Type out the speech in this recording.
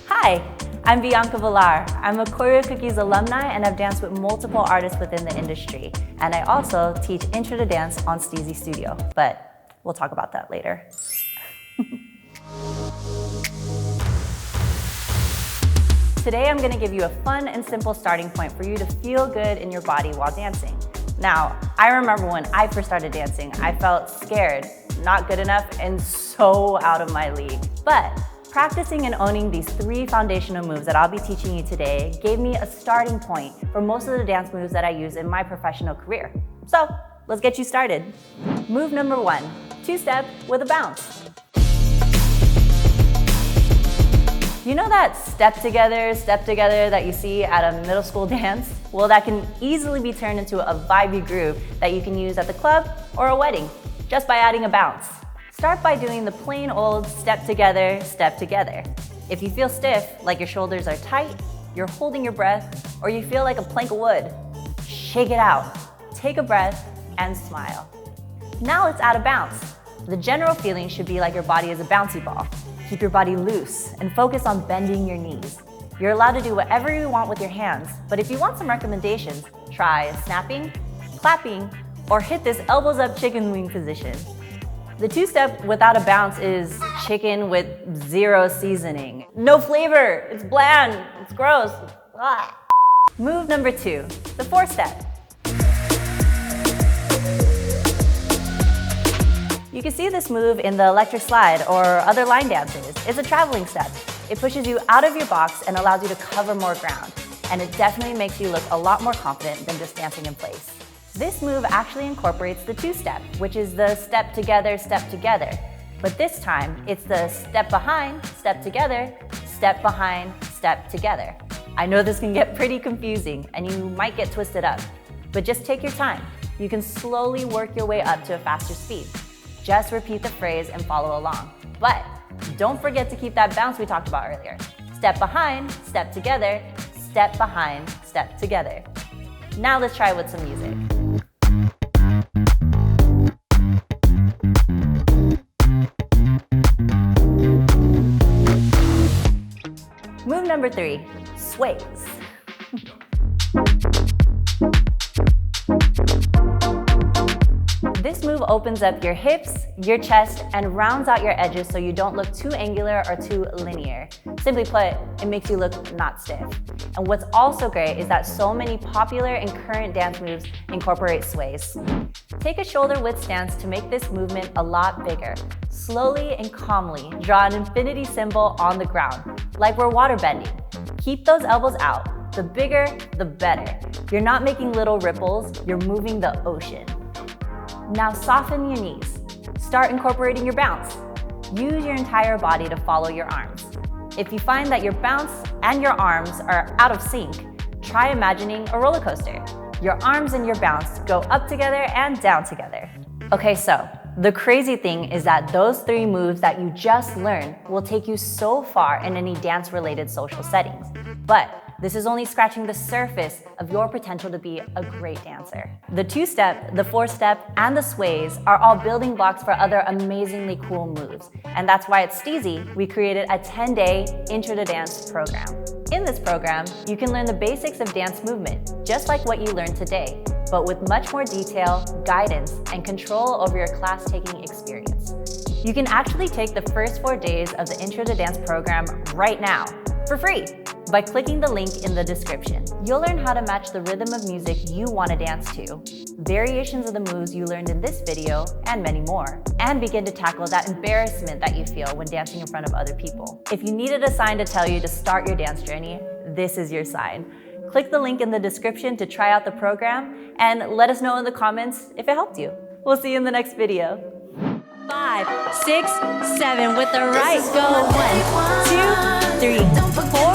Hi, I'm Bianca Villar. I'm a Choreo Cookies alumni and I've danced with multiple artists within the industry. And I also teach Intro to Dance on STEEZY Studio, but we'll talk about that later. Today I'm gonna give you a fun and simple starting point for you to feel good in your body while dancing. Now, I remember when I first started dancing, I felt scared, not good enough, and so out of my league. But practicing and owning these 3 foundational moves that I'll be teaching you today gave me a starting point for most of the dance moves that I use in my professional career. So, let's get you started. Move number 1, 2-step with a bounce. You know that step together that you see at a middle school dance? Well, that can easily be turned into a vibey groove that you can use at the club or a wedding, just by adding a bounce. Start by doing the plain old step together, step together. If you feel stiff, like your shoulders are tight, you're holding your breath, or you feel like a plank of wood, shake it out. Take a breath and smile. Now let's add a bounce. The general feeling should be like your body is a bouncy ball. Keep your body loose and focus on bending your knees. You're allowed to do whatever you want with your hands, but if you want some recommendations, try snapping, clapping, or hit this elbows up chicken wing position. The 2-step without a bounce is chicken with 0 seasoning. No flavor, it's bland, it's gross. Ah. Move number 2, the 4-step. You can see this move in the electric slide or other line dances. It's a traveling step. It pushes you out of your box and allows you to cover more ground. And it definitely makes you look a lot more confident than just dancing in place. This move actually incorporates the 2-step, which is the step together, step together. But this time, it's the step behind, step together, step behind, step together. I know this can get pretty confusing and you might get twisted up, but just take your time. You can slowly work your way up to a faster speed. Just repeat the phrase and follow along. But don't forget to keep that bounce we talked about earlier. Step behind, step together, step behind, step together. Now let's try with some music. Move number 3, sways. This move opens up your hips, your chest, and rounds out your edges so you don't look too angular or too linear. Simply put, it makes you look not stiff. And what's also great is that so many popular and current dance moves incorporate sways. Take a shoulder width stance to make this movement a lot bigger. Slowly and calmly draw an infinity symbol on the ground, like we're water bending. Keep those elbows out. The bigger, the better. You're not making little ripples, you're moving the ocean. Now soften your knees. Start incorporating your bounce. Use your entire body to follow your arms. If you find that your bounce and your arms are out of sync, try imagining a roller coaster. Your arms and your bounce go up together and down together. Okay, so the crazy thing is that those 3 moves that you just learned will take you so far in any dance-related social settings. But this is only scratching the surface of your potential to be a great dancer. The 2-step, the 4-step, and the sways are all building blocks for other amazingly cool moves. And that's why at STEEZY, we created a 10-day Intro to Dance program. In this program, you can learn the basics of dance movement, just like what you learned today, but with much more detail, guidance, and control over your class-taking experience. You can actually take the first 4 days of the Intro to Dance program right now, for free, by clicking the link in the description. You'll learn how to match the rhythm of music you want to dance to, variations of the moves you learned in this video, and many more, and begin to tackle that embarrassment that you feel when dancing in front of other people. If you needed a sign to tell you to start your dance journey, this is your sign. Click the link in the description to try out the program, and let us know in the comments if it helped you. We'll see you in the next video. 5, 6, 7 with the right. Go 1, 2, 3, 4,